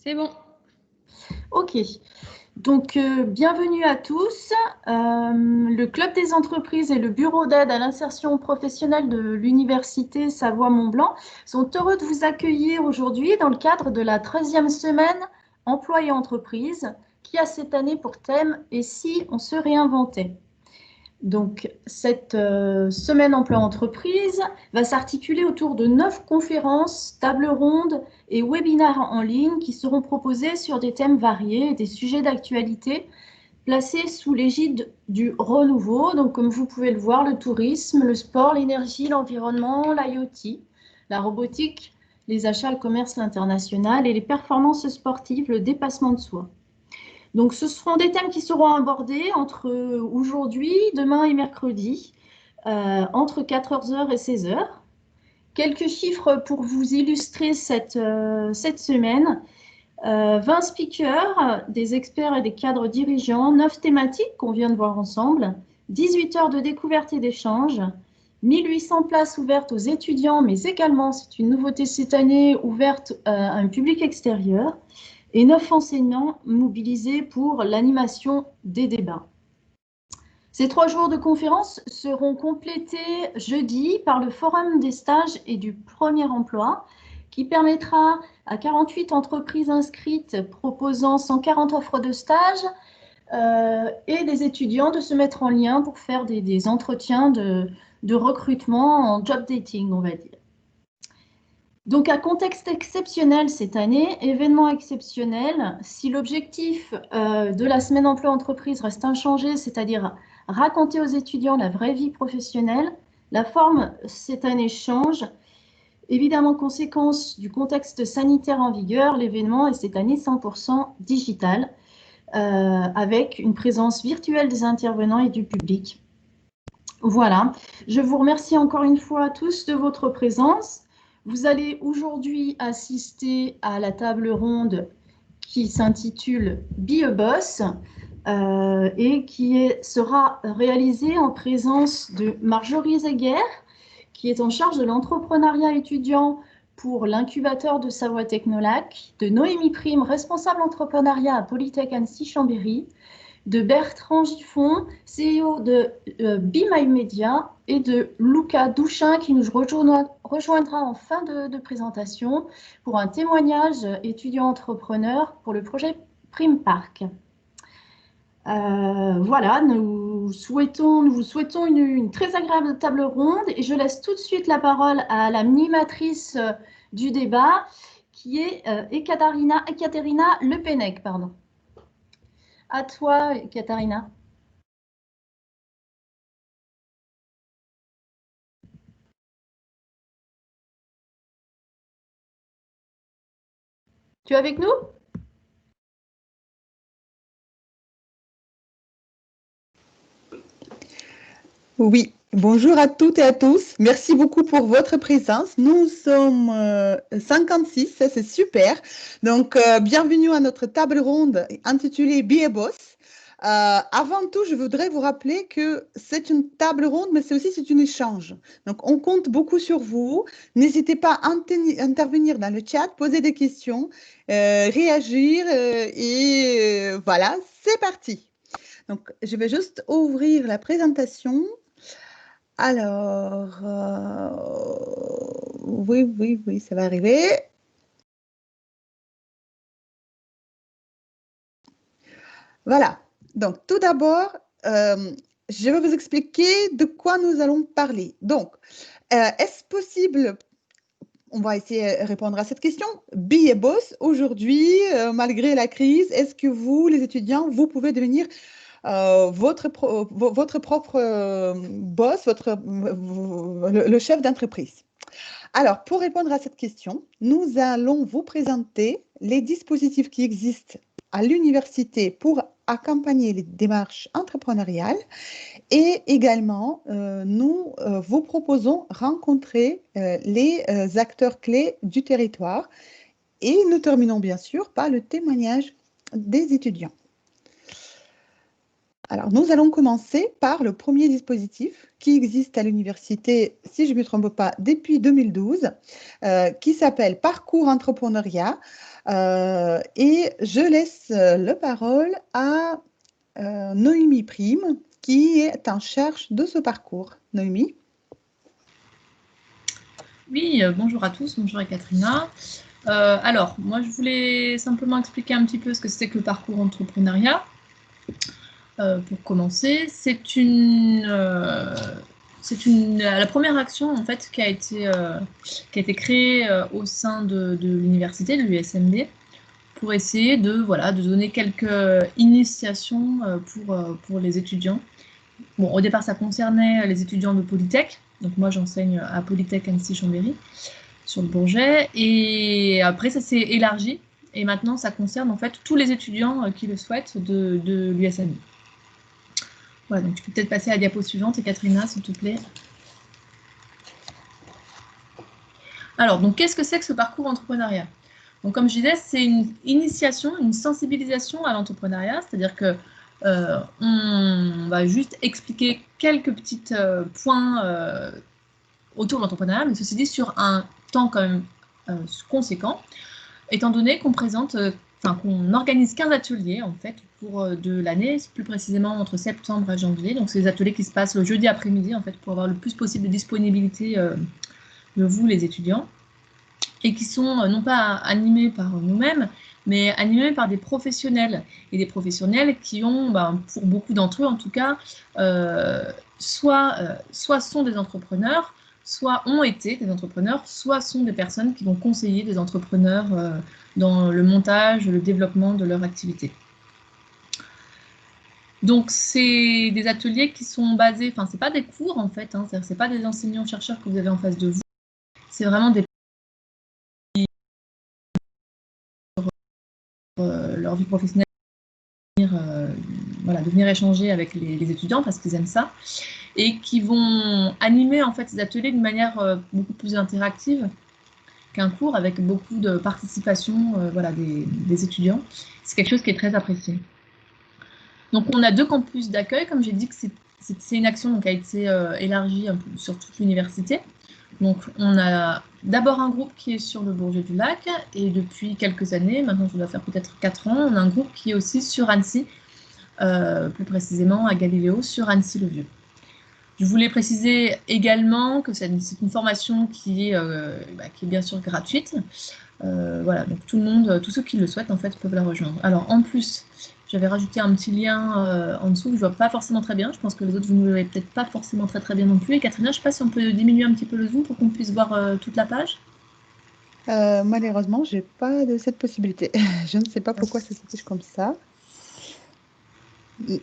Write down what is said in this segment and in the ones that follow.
C'est bon. Ok, donc bienvenue à tous. Le Club des entreprises et le Bureau d'aide à l'insertion professionnelle de l'Université Savoie-Mont-Blanc sont heureux de vous accueillir aujourd'hui dans le cadre de la 13e semaine Emploi et entreprise qui a cette année pour thème « Et si on se réinventait ?» Donc, cette semaine emploi-entreprise va s'articuler autour de 9 conférences, tables rondes et webinaires en ligne qui seront proposés sur des thèmes variés et des sujets d'actualité placés sous l'égide du renouveau. Donc, comme vous pouvez le voir, le tourisme, le sport, l'énergie, l'environnement, l'IoT, la robotique, les achats, le commerce, l'international et les performances sportives, le dépassement de soi. Donc, ce seront des thèmes qui seront abordés entre aujourd'hui, demain et mercredi, entre 14h et 16h. Quelques chiffres pour vous illustrer cette semaine. 20 speakers, des experts et des cadres dirigeants, 9 thématiques qu'on vient de voir ensemble, 18 heures de découverte et d'échange, 1800 places ouvertes aux étudiants, mais également, c'est une nouveauté cette année, ouverte à un public extérieur, et 9 enseignants mobilisés pour l'animation des débats. Ces 3 jours de conférence seront complétés jeudi par le Forum des stages et du premier emploi, qui permettra à 48 entreprises inscrites proposant 140 offres de stage et des étudiants de se mettre en lien pour faire des entretiens de recrutement en job dating, on va dire. Donc, à contexte exceptionnel cette année, événement exceptionnel, si l'objectif de la semaine emploi-entreprise reste inchangé, c'est-à-dire raconter aux étudiants la vraie vie professionnelle, la forme cette année change. Évidemment, conséquence du contexte sanitaire en vigueur, l'événement est cette année 100% digital, avec une présence virtuelle des intervenants et du public. Voilà, je vous remercie encore une fois tous de votre présence. Vous allez aujourd'hui assister à la table ronde qui s'intitule Be a Boss et qui sera réalisée en présence de Marjorie Zeguer, qui est en charge de l'entrepreneuriat étudiant pour l'incubateur de Savoie Technolac, de Noémie Prime, responsable entrepreneuriat à Polytech Annecy-Chambéry, de Bertrand Giffon, CEO de Be My Media, et de Luca Douchin qui nous rejoindra en fin de présentation pour un témoignage étudiant-entrepreneur pour le projet Prime Park. Voilà, nous vous souhaitons une très agréable table ronde et je laisse tout de suite la parole à l'animatrice du débat qui est Ekaterina Lepenec, pardon. À toi, Katharina. Tu es avec nous? Oui, bonjour à toutes et à tous. Merci beaucoup pour votre présence. Nous sommes 56, ça c'est super. Donc, bienvenue à notre table ronde intitulée Be a Boss. Avant tout, je voudrais vous rappeler que c'est une table ronde, mais c'est un échange. Donc, on compte beaucoup sur vous. N'hésitez pas à intervenir dans le chat, poser des questions, réagir et voilà, c'est parti. Donc, je vais juste ouvrir la présentation. Alors, oui, ça va arriver. Voilà. Donc, tout d'abord, je vais vous expliquer de quoi nous allons parler. Donc, est-ce possible, on va essayer de répondre à cette question, Be a Boss, aujourd'hui, malgré la crise, est-ce que vous, les étudiants, vous pouvez devenir votre propre boss, le chef d'entreprise? Alors, pour répondre à cette question, nous allons vous présenter les dispositifs qui existent à l'université pour accompagner les démarches entrepreneuriales et également, nous vous proposons rencontrer les acteurs clés du territoire et nous terminons bien sûr par le témoignage des étudiants. Alors, nous allons commencer par le premier dispositif qui existe à l'université, si je ne me trompe pas, depuis 2012, qui s'appelle Parcours Entrepreneuriat. Et je laisse la parole à Noémie Prime, qui est en charge de ce parcours. Noémie? Oui, bonjour à tous, bonjour Ekaterina. Alors, moi je voulais simplement expliquer un petit peu ce que c'est que le parcours entrepreneuriat. Pour commencer, la première action en fait qui a été créée au sein de l'université, de l'USMD, pour essayer de donner quelques initiations pour les étudiants. Bon, au départ, ça concernait les étudiants de Polytech. Donc moi, j'enseigne à Polytech Annecy-Chambéry, sur le Bourget. Et après, ça s'est élargi. Et maintenant, ça concerne en fait tous les étudiants qui le souhaitent de l'USMD. Voilà, donc tu peux peut-être passer à la diapo suivante, Ekaterina, s'il te plaît. Alors, donc qu'est-ce que c'est que ce parcours entrepreneuriat? Donc, comme je disais, c'est une initiation, une sensibilisation à l'entrepreneuriat, c'est-à-dire que on va juste expliquer quelques petits points autour de l'entrepreneuriat, mais ceci dit sur un temps quand même conséquent, étant donné qu'on qu'on organise 15 ateliers en fait pour de l'année, plus précisément entre septembre et janvier. Donc, c'est des ateliers qui se passent le jeudi après-midi en fait pour avoir le plus possible de disponibilité de vous les étudiants, et qui sont non pas animés par nous-mêmes, mais animés par des professionnels, et des professionnels qui ont, pour beaucoup d'entre eux en tout cas, soit sont des entrepreneurs, soit ont été des entrepreneurs, soit sont des personnes qui vont conseiller des entrepreneurs dans le montage, le développement de leur activité. Donc, c'est des ateliers qui sont basés, enfin, c'est pas des cours en fait, hein, c'est pas des enseignants-chercheurs que vous avez en face de vous, c'est vraiment des leur vie professionnelle, de venir échanger avec les étudiants parce qu'ils aiment ça, et qui vont animer en fait ces ateliers d'une manière beaucoup plus interactive qu'un cours, avec beaucoup de participation des étudiants. C'est quelque chose qui est très apprécié. Donc on a 2 campus d'accueil, comme j'ai dit que c'est une action qui a été élargie un peu sur toute l'université. Donc on a d'abord un groupe qui est sur le Bourget du Lac, et depuis quelques années, maintenant ça doit faire peut-être 4 ans, on a un groupe qui est aussi sur Annecy, plus précisément à Galiléo, sur Annecy-le-Vieux. Je voulais préciser également que c'est une formation qui est bien sûr gratuite. Voilà, donc tout le monde, tous ceux qui le souhaitent en fait peuvent la rejoindre. Alors en plus, j'avais rajouté un petit lien en dessous que je ne vois pas forcément très bien. Je pense que les autres, vous ne le voyez peut-être pas forcément très bien non plus. Et Katrina, je ne sais pas si on peut diminuer un petit peu le zoom pour qu'on puisse voir toute la page. Malheureusement, je n'ai pas de cette possibilité. Je ne sais pas pourquoi ça s'affiche comme ça.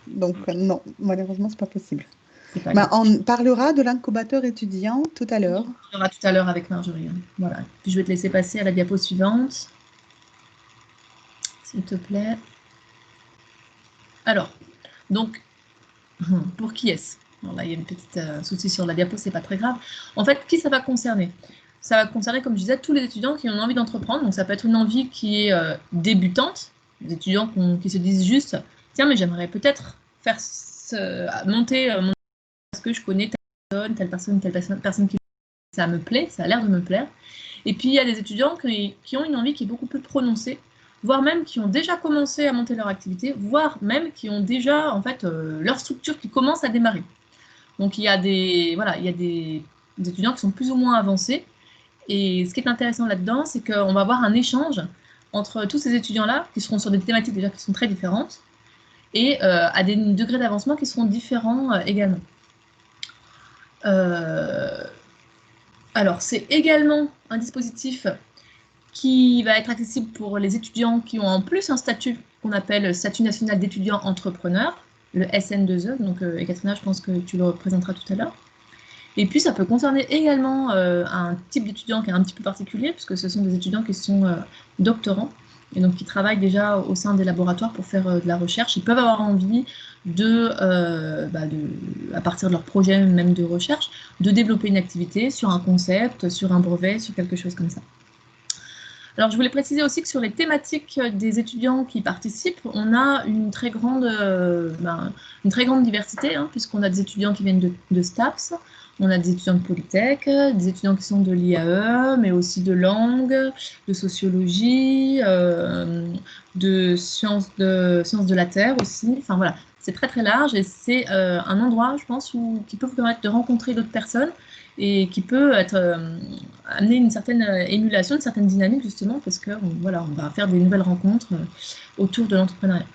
Donc, non, malheureusement, ce n'est pas possible. On parlera de l'incubateur étudiant tout à l'heure. On parlera tout à l'heure avec Marjorie. Voilà. Puis je vais te laisser passer à la diapo suivante, s'il te plaît. Alors, donc, pour qui est-ce? Bon, là, il y a une petite souci sur la diapo, c'est pas très grave. En fait, qui ça va concerner? Ça va concerner, comme je disais, tous les étudiants qui ont envie d'entreprendre. Donc, ça peut être une envie qui est débutante, des étudiants qui se disent juste, tiens, mais j'aimerais peut-être monter mon parce que je connais telle personne qui ça me plaît, ça a l'air de me plaire. Et puis, il y a des étudiants qui ont une envie qui est beaucoup plus prononcée, voire même qui ont déjà commencé à monter leur activité, voire même qui ont déjà, en fait, leur structure qui commence à démarrer. Donc, il y a des étudiants qui sont plus ou moins avancés. Et ce qui est intéressant là-dedans, c'est qu'on va avoir un échange entre tous ces étudiants-là, qui seront sur des thématiques déjà qui sont très différentes, et à des degrés d'avancement qui seront différents également. Alors, c'est également un dispositif qui va être accessible pour les étudiants qui ont en plus un statut qu'on appelle statut national d'étudiant entrepreneur, le SN2E. Donc, Ekaterina, je pense que tu le représenteras tout à l'heure. Et puis, ça peut concerner également un type d'étudiant qui est un petit peu particulier, puisque ce sont des étudiants qui sont doctorants, et donc qui travaillent déjà au sein des laboratoires pour faire de la recherche. Ils peuvent avoir envie à partir de leur projet même de recherche, de développer une activité sur un concept, sur un brevet, sur quelque chose comme ça. Alors, je voulais préciser aussi que sur les thématiques des étudiants qui participent, on a une très grande diversité, hein, puisqu'on a des étudiants qui viennent de STAPS, on a des étudiants de Polytech, des étudiants qui sont de l'IAE, mais aussi de langue, de sociologie, de sciences de la Terre aussi. Enfin voilà, c'est très très large et c'est un endroit, je pense, qui peut vous permettre de rencontrer d'autres personnes et qui peut amener une certaine émulation, une certaine dynamique justement, parce que voilà, on va faire des nouvelles rencontres autour de l'entrepreneuriat.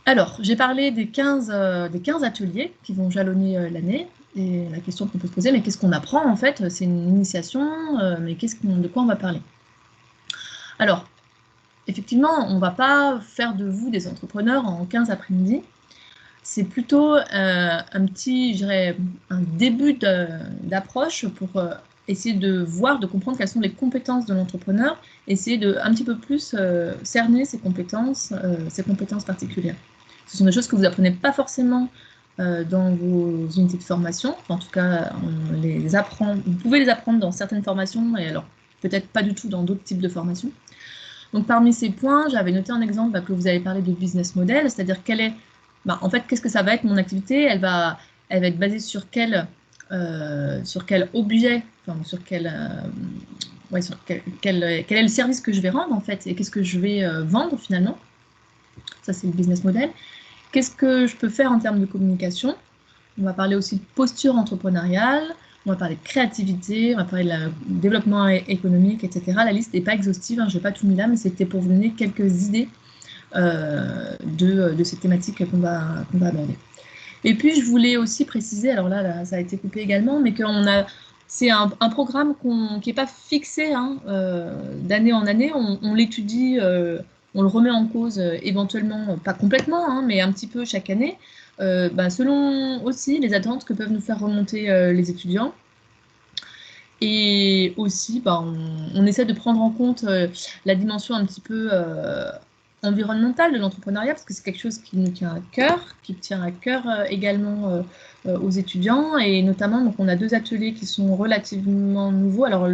Alors, j'ai parlé des 15 ateliers qui vont jalonner l'année. Et la question qu'on peut se poser, mais qu'est-ce qu'on apprend en fait? C'est une initiation, mais de quoi on va parler? Alors, effectivement, on ne va pas faire de vous des entrepreneurs en 15 après-midi. C'est plutôt un petit, je dirais, un début d'approche pour essayer de voir, de comprendre quelles sont les compétences de l'entrepreneur, essayer de un petit peu plus cerner ses compétences particulières. Ce sont des choses que vous n'apprenez pas forcément dans vos unités de formation. En tout cas, on les apprend. Vous pouvez les apprendre dans certaines formations, et alors peut-être pas du tout dans d'autres types de formations. Donc parmi ces points, j'avais noté un exemple que vous avez parlé de business model, c'est-à-dire en fait, qu'est-ce que ça va être mon activité? Elle va être basée sur quel objet, enfin, quel est le service que je vais rendre en fait, et qu'est-ce que je vais vendre finalement. Ça, c'est le business model. Qu'est-ce que je peux faire en termes de communication? On va parler aussi de posture entrepreneuriale, on va parler de créativité, on va parler de développement économique, etc. La liste n'est pas exhaustive, hein, je n'ai pas tout mis là, mais c'était pour vous donner quelques idées de ces thématiques qu'on va aborder. Et puis, je voulais aussi préciser, alors là ça a été coupé également, mais c'est un programme qui n'est pas fixé hein, d'année en année, on l'étudie, on le remet en cause éventuellement, pas complètement, hein, mais un petit peu chaque année, selon aussi les attentes que peuvent nous faire remonter les étudiants. Et aussi, on essaie de prendre en compte la dimension un petit peu environnementale de l'entrepreneuriat, parce que c'est quelque chose qui nous tient à cœur, qui tient à cœur également aux étudiants. Et notamment, donc, on a 2 ateliers qui sont relativement nouveaux. Alors,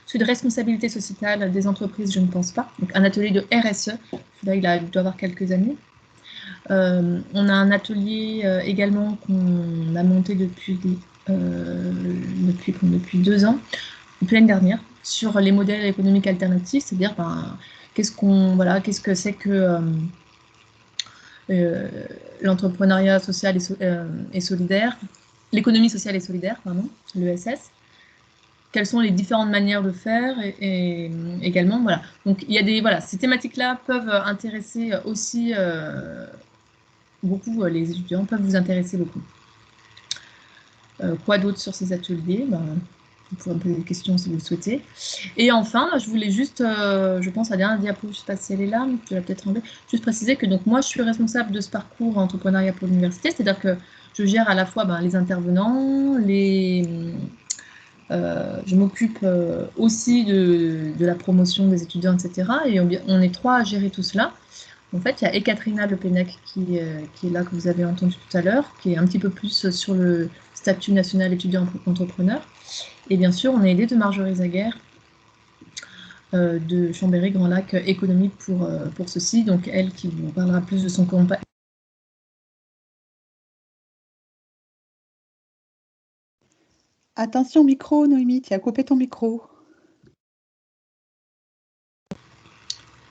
celui de responsabilité sociétale des entreprises, je ne pense pas. Donc, un atelier de RSE, celui-là, il doit avoir quelques années. On a un atelier également qu'on a monté depuis 2 ans, depuis l'année dernière, sur les modèles économiques alternatifs, c'est-à-dire qu'est-ce que c'est que l'entrepreneuriat social et solidaire, l'économie sociale et solidaire, pardon, l'ESS. Quelles sont les différentes manières de faire et également, voilà. Donc, il y a ces thématiques-là peuvent intéresser aussi beaucoup, les étudiants peuvent vous intéresser beaucoup. Quoi d'autre sur ces ateliers? Vous pouvez me poser des questions si vous le souhaitez. Et enfin, je voulais juste, je pense à la dernière diapo, je ne sais pas si elle est là, mais je vais peut-être enlever, juste préciser que donc, moi, je suis responsable de ce parcours entrepreneuriat pour l'université, c'est-à-dire que je gère à la fois les intervenants, je m'occupe aussi de la promotion des étudiants, etc. Et on est 3 à gérer tout cela. En fait, il y a Ekaterina Lepenec qui est là, que vous avez entendu tout à l'heure, qui est un petit peu plus sur le statut national étudiant-entrepreneur. Et bien sûr, on est aidé de Marjorie Zaguer de Chambéry-Grand Lac Économie pour ceci. Donc, elle qui vous parlera plus de son combat. Attention micro, Noémie, tu as coupé ton micro.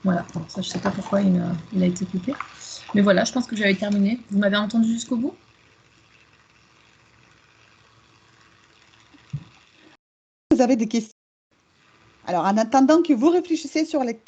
Voilà, bon, ça je ne sais pas pourquoi il a été coupé. Mais voilà, je pense que j'avais terminé. Vous m'avez entendu jusqu'au bout? Vous avez des questions? Alors, en attendant que vous réfléchissez sur les